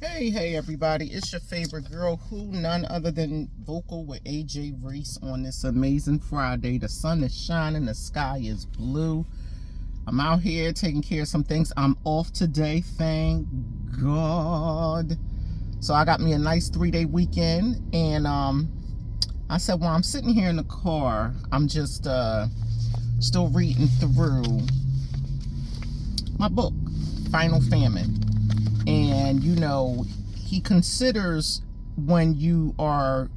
Hey everybody, it's your favorite girl, who none other than Vocal with AJ Reese on this amazing Friday. The sun is shining, the sky is blue. I'm out here taking care of some things. I'm off today, thank God. So I got me a nice 3-day weekend, and I said, well, I'm sitting here in the car. I'm just still reading through my book, Final Famine. And you know, he considers when you are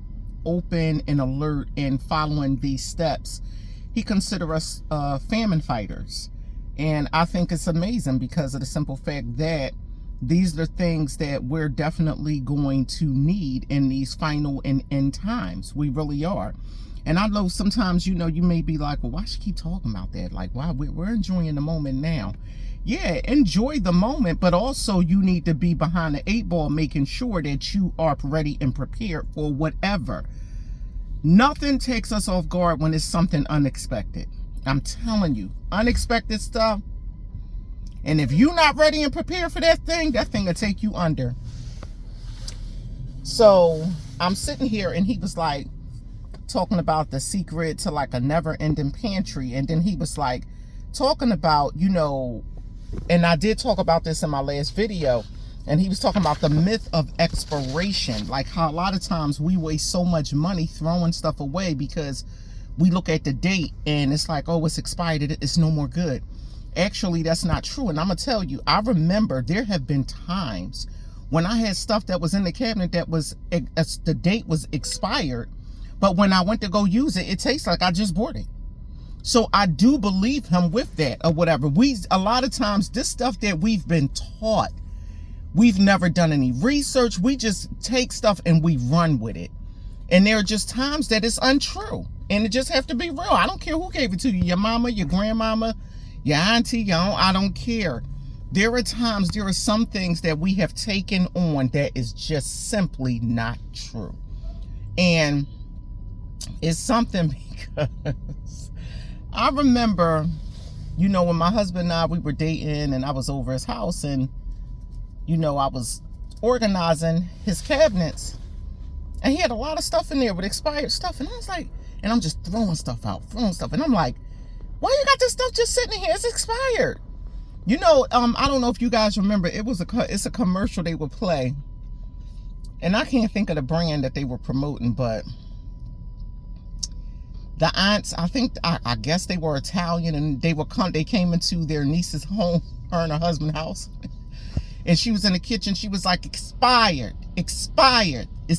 open and alert and following these steps, he considers us famine fighters. And I think it's amazing because of the simple fact that these are things that we're definitely going to need in these final and end times. We really are. And I know sometimes, you know, you may be like, well, why should she keep talking about that? Like, why? We're enjoying the moment now. Yeah, enjoy the moment, but also you need to be behind the 8 ball, making sure that you are ready and prepared for whatever. Nothing takes us off guard when it's something unexpected. I'm telling you, unexpected stuff. And if you're not ready and prepared for that thing will take you under. So I'm sitting here and he was like talking about the secret to like a never-ending pantry. And then he was like talking about, you know, and I did talk about this in my last video, and he was talking about the myth of expiration, like how a lot of times we waste so much money throwing stuff away because we look at the date and it's like, oh, it's expired, it's no more good. Actually, that's not true. And I'm gonna tell you, I remember there have been times when I had stuff that was in the cabinet that was, the date was expired, but when I went to go use it, it tastes like I just bought it. So I do believe him with that or whatever. A lot of times this stuff that we've been taught, we've never done any research. We just take stuff and we run with it. And there are just times that it's untrue. And it just have to be real. I don't care who gave it to you, your mama, your grandmama, your auntie, your own, I don't care. There are times, there are some things that we have taken on that is just simply not true. And it's something because I remember, you know, when my husband and I, we were dating and I was over his house and, you know, I was organizing his cabinets and he had a lot of stuff in there with expired stuff. And I was like, and I'm just throwing stuff out. And I'm like, why you got this stuff just sitting here? It's expired. You know, I don't know if you guys remember, it's a commercial they would play. And I can't think of the brand that they were promoting, but the aunts, I guess they were Italian, and they came into their niece's home, her and her husband's house. And she was in the kitchen. She was like, expired, it's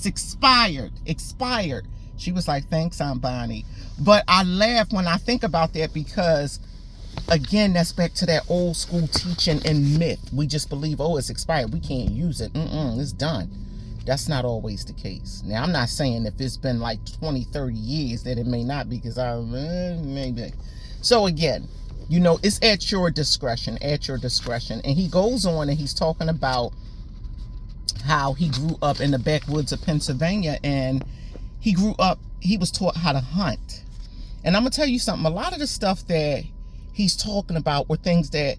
expired. She was like, thanks, Aunt Bonnie. But I laugh when I think about that because, again, that's back to that old school teaching and myth. We just believe, oh, it's expired, we can't use it. It's done. That's not always the case. Now, I'm not saying if it's been like 20, 30 years that it may not be, because maybe. So again, you know, it's at your discretion, And he goes on and he's talking about how he grew up in the backwoods of Pennsylvania, and he was taught how to hunt. And I'm going to tell you something, a lot of the stuff that he's talking about were things that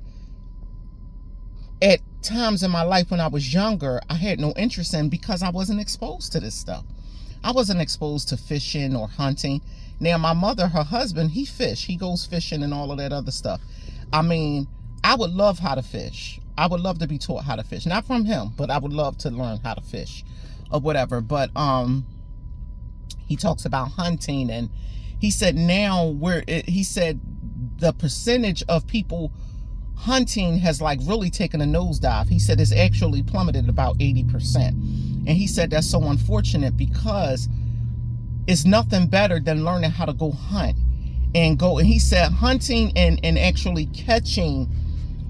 at times in my life when I was younger, I had no interest in because I wasn't exposed to this stuff. I wasn't exposed to fishing or hunting. Now, my mother, her husband, he fish. He goes fishing and all of that other stuff. I mean, I would love how to fish. I would love to be taught how to fish. Not from him, but I would love to learn how to fish or whatever. But he talks about hunting, and he said he said the percentage of people hunting has like really taken a nosedive. He said it's actually plummeted about 80%. And he said that's so unfortunate because it's nothing better than learning how to go hunt and go. And he said hunting and actually catching,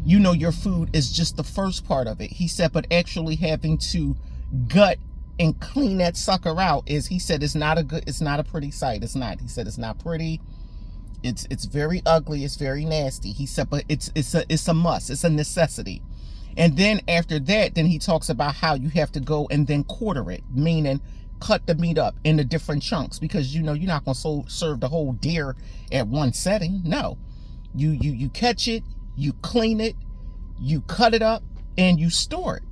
you know, your food is just the first part of it. He said, but actually having to gut and clean that sucker out he said, it's not a pretty sight. It's not. He said, it's not pretty. It's very ugly. It's very nasty. He said, but it's a must. It's a necessity. And then after that, then he talks about how you have to go and then quarter it, meaning cut the meat up into different chunks, because you know you're not going to serve the whole deer at one setting. No, you catch it, you clean it, you cut it up, and you store it.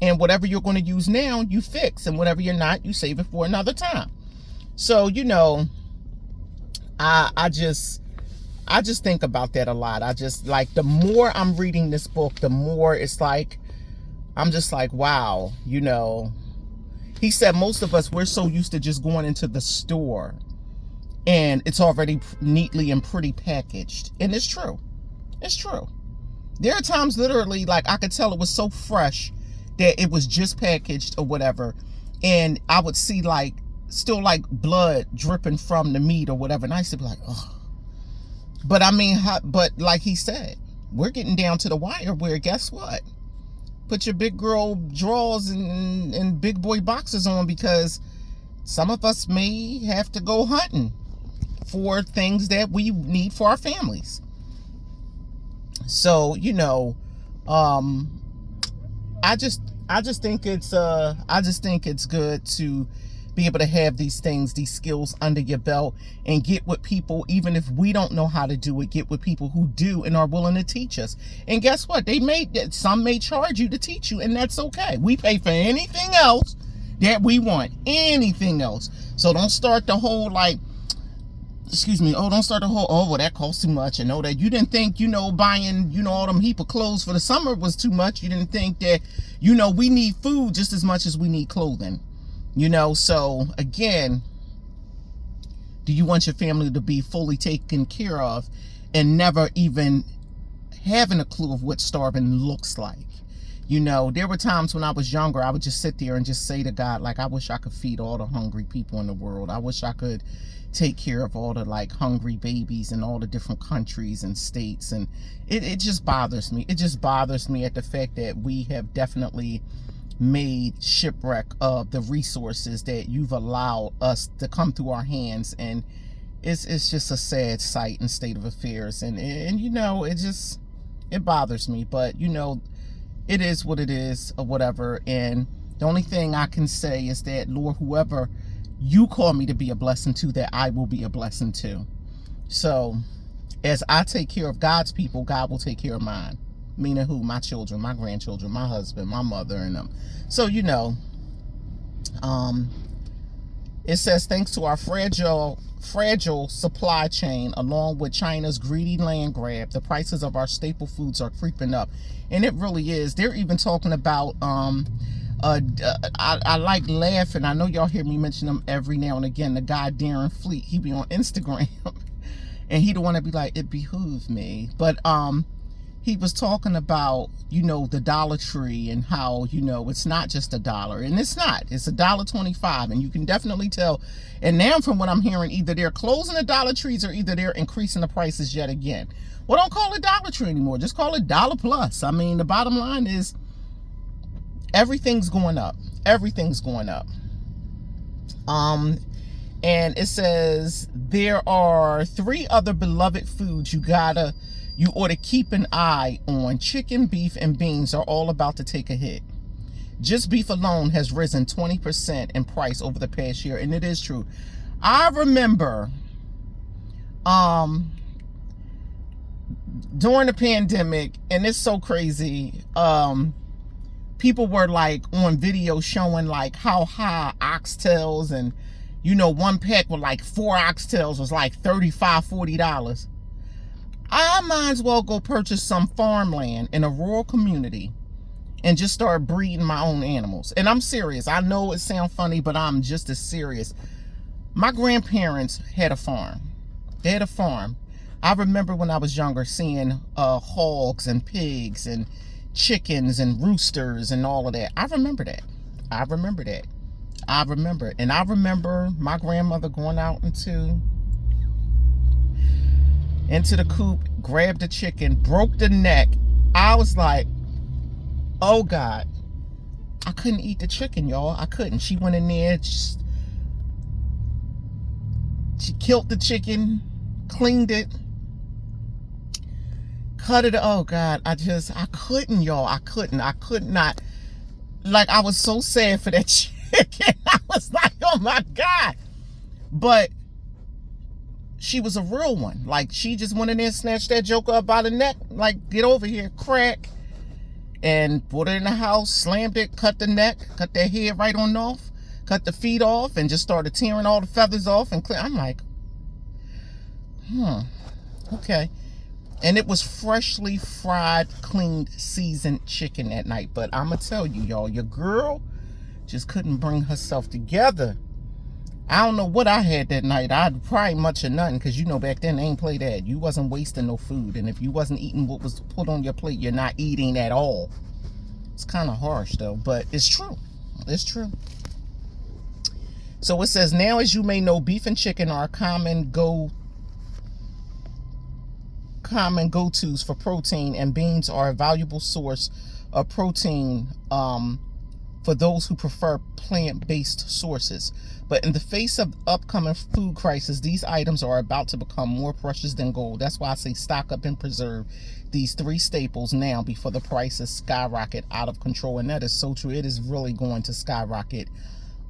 And whatever you're going to use now, you fix. And whatever you're not, you save it for another time. So, you know, I just think about that a lot. I just, like, the more I'm reading this book, the more it's like, I'm just like, wow, you know. He said most of us, we're so used to just going into the store and it's already neatly and pretty packaged. And it's true. It's true. There are times literally, like, I could tell it was so fresh that it was just packaged or whatever. And I would see, like, still like blood dripping from the meat or whatever. And I used to be like, oh. But I mean, but like he said, we're getting down to the wire where, guess what? Put your big girl drawers and big boy boxers on, because some of us may have to go hunting for things that we need for our families. So, you know, I just think it's good to be able to have these things, these skills under your belt, and get with people, even if we don't know how to do it, get with people who do and are willing to teach us. And guess what? Some may charge you to teach you, and that's okay. We pay for anything else that we want, anything else. So don't start the whole, like, don't start the whole, well, that costs too much. And know that you didn't think, buying, all them heap of clothes for the summer was too much. You didn't think that, we need food just as much as we need clothing. So again, do you want your family to be fully taken care of and never even having a clue of what starving looks like? There were times when I was younger, I would just sit there and just say to God, like, I wish I could feed all the hungry people in the world. I wish I could take care of all the, like, hungry babies in all the different countries and states. And it just bothers me. It just bothers me at the fact that we have definitely made shipwreck of the resources that you've allowed us to come through our hands. And it's just a sad sight and state of affairs. And it bothers me. But, it is what it is or whatever. And the only thing I can say is that, Lord, whoever you call me to be a blessing to, that I will be a blessing to. So as I take care of God's people, God will take care of mine. Meaning who? My children, my grandchildren, my husband, my mother, and them. So, it says, thanks to our fragile supply chain, along with China's greedy land grab, the prices of our staple foods are creeping up. And it really is. They're even talking about, I like laughing. I know y'all hear me mention them every now and again. The guy, Darren Fleet, he be on Instagram. And he the one that be like, it behooves me. But, he was talking about, the Dollar Tree and how, it's not just $1. And it's not. It's $1.25. And you can definitely tell. And now from what I'm hearing, either they're closing the Dollar Trees or either they're increasing the prices yet again. Well, don't call it Dollar Tree anymore. Just call it Dollar Plus. I mean, the bottom line is everything's going up. Everything's going up. And it says there are 3 other beloved foods you ought to keep an eye on. Chicken, beef, and beans are all about to take a hit. Just beef alone has risen 20% in price over the past year, and it is true. I remember during the pandemic, and it's so crazy, people were like on video showing like how high oxtails, and one pack with like 4 oxtails was like $35-$40. I might as well go purchase some farmland in a rural community and just start breeding my own animals. And I'm serious. I know it sounds funny, but I'm just as serious. My grandparents had a farm. They had a farm. I remember when I was younger seeing hogs and pigs and chickens and roosters and all of that. I remember that. I remember that. I remember. And I remember my grandmother going out into the coop, grabbed the chicken, broke the neck. I was like, oh God. I couldn't eat the chicken, y'all. I couldn't. She went in there, she killed the chicken, cleaned it, cut it. Oh God, I couldn't, y'all. I could not. Like, I was so sad for that chicken. I was like, oh my God. But she was a real one. Like, she just went in there and snatched that joker up by the neck. Like, get over here, crack. and brought it in the house, slammed it, cut the neck, cut that head right on off, cut the feet off, and just started tearing all the feathers off and clear. I'm like, okay. And it was freshly fried, cleaned, seasoned chicken that night. But I'm going to tell you, y'all, your girl just couldn't bring herself together. I don't know what I had that night. I'd probably much of nothing, because you know back then they ain't play that. You wasn't wasting no food. And if you wasn't eating what was put on your plate, you're not eating at all. It's kind of harsh though, but it's true. It's true. So it says, now as you may know, beef and chicken are common go-tos for protein, and beans are a valuable source of protein for those who prefer plant-based sources. But in the face of upcoming food crisis, these items are about to become more precious than gold. That's why I say stock up and preserve these three staples now before the prices skyrocket out of control. And that is so true. It is really going to skyrocket.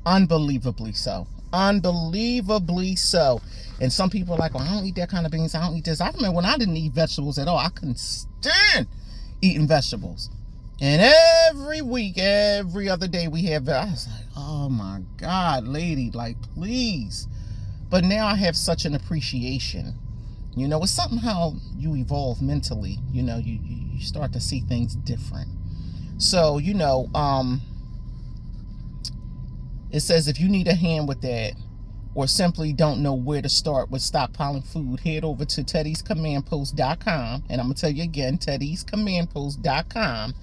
Unbelievably so. Unbelievably so. And some people are like, well, I don't eat that kind of beans. I don't eat this. I remember when I didn't eat vegetables at all. I couldn't stand eating vegetables. And every week, every other day we have, I was like, oh my God, lady, like, please. But now I have such an appreciation. You know, it's something how you evolve mentally. You know, you start to see things different. So, you know, it says if you need a hand with that, or simply don't know where to start with stockpiling food, head over to teddyscommandpost.com. And I'm going to tell you again, teddyscommandpost.com.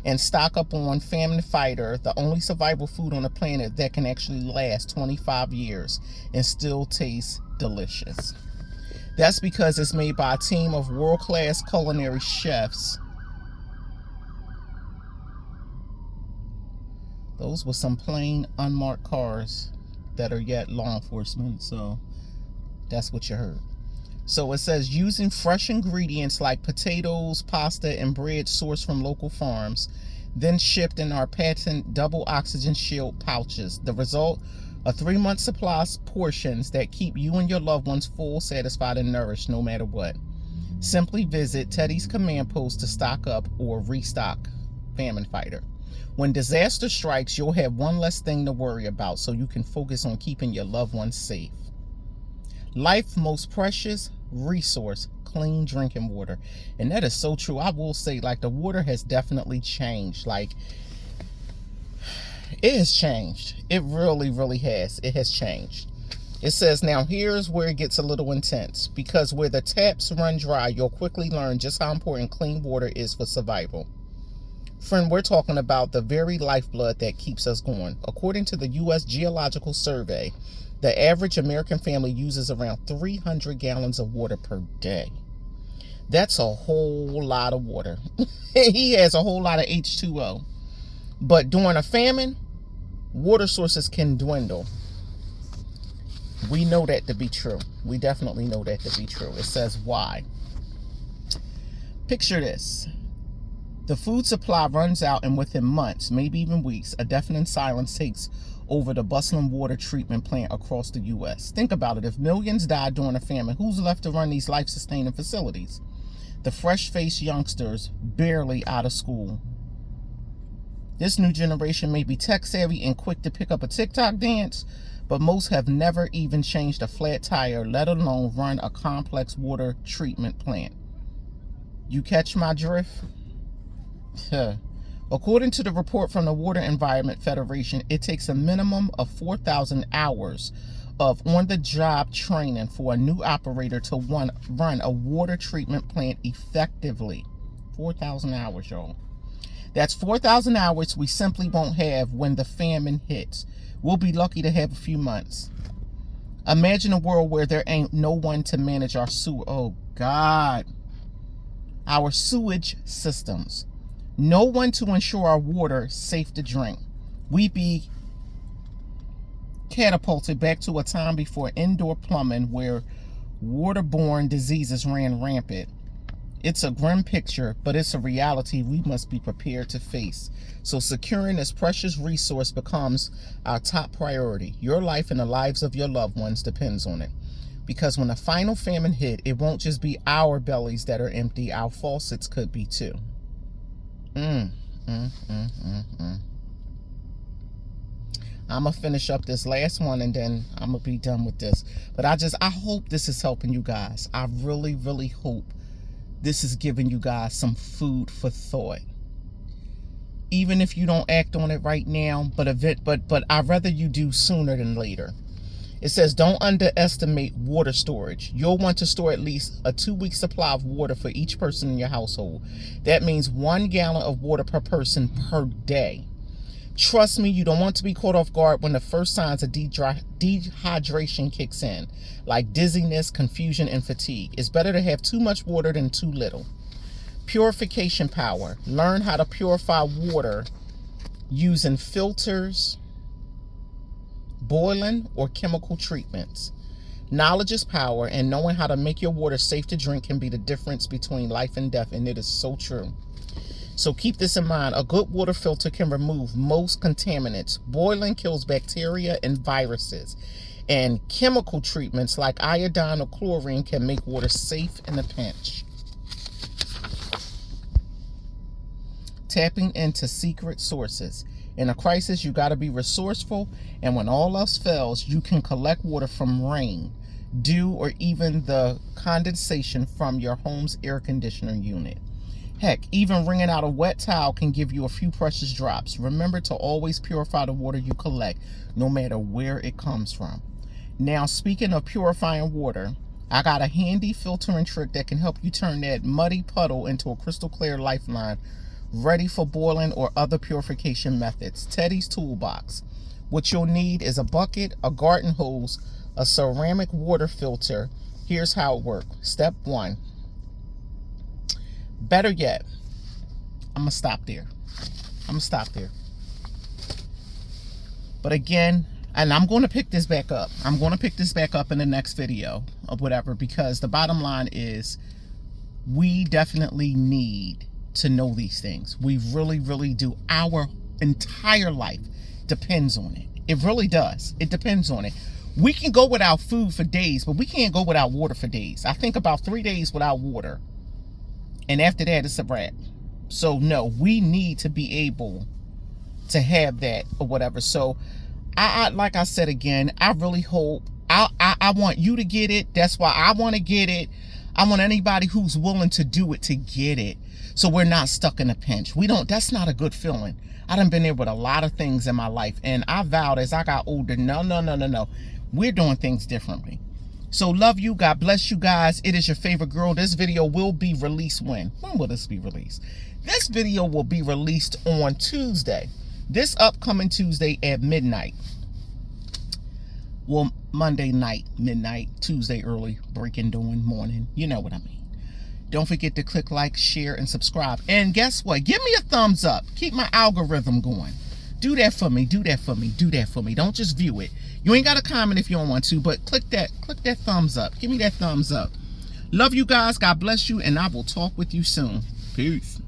And stock up on Famine Fighter, the only survival food on the planet that can actually last 25 years and still taste delicious. That's because it's made by a team of world-class culinary chefs. Those were some plain, unmarked cars that are yet law enforcement, so that's what you heard. So it says, using fresh ingredients like potatoes, pasta, and bread sourced from local farms, then shipped in our patent double oxygen shield pouches. The result, a 3-month supply of portions that keep you and your loved ones full, satisfied, and nourished no matter what. Simply visit Teddy's Command Post to stock up or restock Famine Fighter. When disaster strikes, you'll have one less thing to worry about, so you can focus on keeping your loved ones safe. Life's most precious resource, clean drinking water. And that is so true. I will say, like, the water has definitely changed. Like, it has changed. It really, really has. It has changed. It says, now here's where it gets a little intense, because where the taps run dry, you'll quickly learn just how important clean water is for survival. Friend, we're talking about the very lifeblood that keeps us going. According to the U.S. Geological Survey, the average American family uses around 300 gallons of water per day. That's a whole lot of water. He has a whole lot of H2O. But during a famine, water sources can dwindle. We know that to be true. We definitely know that to be true. It says why. Picture this. The food supply runs out, and within months, maybe even weeks, a deafening silence takes over the bustling water treatment plant across the U.S. Think about it. If millions died during a famine, who's left to run these life-sustaining facilities? The fresh-faced youngsters barely out of school. This new generation may be tech-savvy and quick to pick up a TikTok dance, but most have never even changed a flat tire, let alone run a complex water treatment plant. You catch my drift? According to the report from the Water Environment Federation, it takes a minimum of 4,000 hours of on-the-job training for a new operator to run a water treatment plant effectively. 4,000 hours, y'all. That's 4,000 hours we simply won't have when the famine hits. We'll be lucky to have a few months. Imagine a world where there ain't no one to manage our sewer. Oh, God. Our sewage systems. No one to ensure our water safe to drink. We'd be catapulted back to a time before indoor plumbing, where waterborne diseases ran rampant. It's a grim picture, but it's a reality we must be prepared to face. So securing this precious resource becomes our top priority. Your life and the lives of your loved ones depends on it. Because when the final famine hit, it won't just be our bellies that are empty. Our faucets could be too. I'm going to finish up this last one and then I'm going to be done with this. But I hope this is helping you guys. I really, really hope this is giving you guys some food for thought. Even if you don't act on it right now, but I'd rather you do sooner than later. It says, don't underestimate water storage. You'll want to store at least a 2-week supply of water for each person in your household. That means 1 gallon of water per person per day. Trust me, you don't want to be caught off guard when the first signs of dehydration kicks in, like dizziness, confusion, and fatigue. It's better to have too much water than too little. Purification power. Learn how to purify water using filters, boiling, or chemical treatments. Knowledge is power, and knowing how to make your water safe to drink can be the difference between life and death, and it is so true. So keep this in mind. A good water filter can remove most contaminants. Boiling kills bacteria and viruses. And chemical treatments like iodine or chlorine can make water safe in a pinch. Tapping into secret sources. In a crisis, you got to be resourceful. And when all else fails, you can collect water from rain, dew, or even the condensation from your home's air conditioner unit. Heck, even wringing out a wet towel can give you a few precious drops. Remember to always purify the water you collect, no matter where it comes from. Now, speaking of purifying water, I got a handy filtering trick that can help you turn that muddy puddle into a crystal clear lifeline, ready for boiling or other purification methods. Teddy's Toolbox. What you'll need is a bucket, a garden hose, a ceramic water filter. Here's how it works. Step 1. Better yet, I'm going to stop there. But again, and I'm going to pick this back up. I'm going to pick this back up in the next video or whatever, because the bottom line is we definitely need to know these things. We really, really do. Our entire life depends on it. It really does. It depends on it. We can go without food for days, but we can't go without water for days. I think about 3 days without water. And after that, it's a wrap. So, no, we need to be able to have that or whatever. So, I like I said again, I really hope, I want you to get it. That's why I want to get it. I want anybody who's willing to do it to get it. So we're not stuck in a pinch. That's not a good feeling. I done been there with a lot of things in my life. And I vowed as I got older, no. We're doing things differently. So love you. God bless you guys. It is your favorite girl. This video will be released when? When will this be released? This video will be released on Tuesday. This upcoming Tuesday at midnight. Well, Monday night, midnight, Tuesday early, breaking dawn, morning. You know what I mean. Don't forget to click like, share, and subscribe. And guess what? Give me a thumbs up. Keep my algorithm going. Do that for me. Do that for me. Do that for me. Don't just view it. You ain't got to comment if you don't want to, but click that thumbs up. Give me that thumbs up. Love you guys. God bless you. And I will talk with you soon. Peace.